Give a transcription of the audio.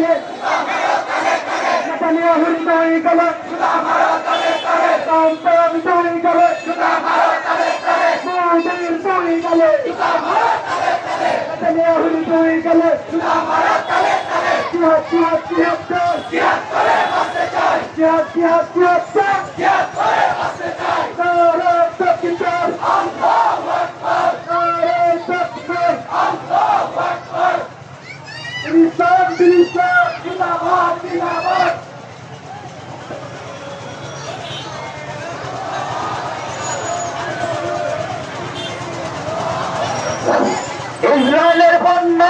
তালে নেতানিয়াহু হৃদয়ে গেলে ট্রাম্পের হৃদয়ে গেলে মোদির হৃদয়ে গেলে নেতানিয়াহু হৃদয়ে গেলে জিহাদ জিহাদ জিহাদ জিহাদ জিহাদ জিহাদ নারে তাকবীর আল্লাহু আকবার নারে তাকবীর আল্লাহু আকবার ইসলাম জিন্দাবাদ জিন্দাবাদ ইসরায়েলের পণ্য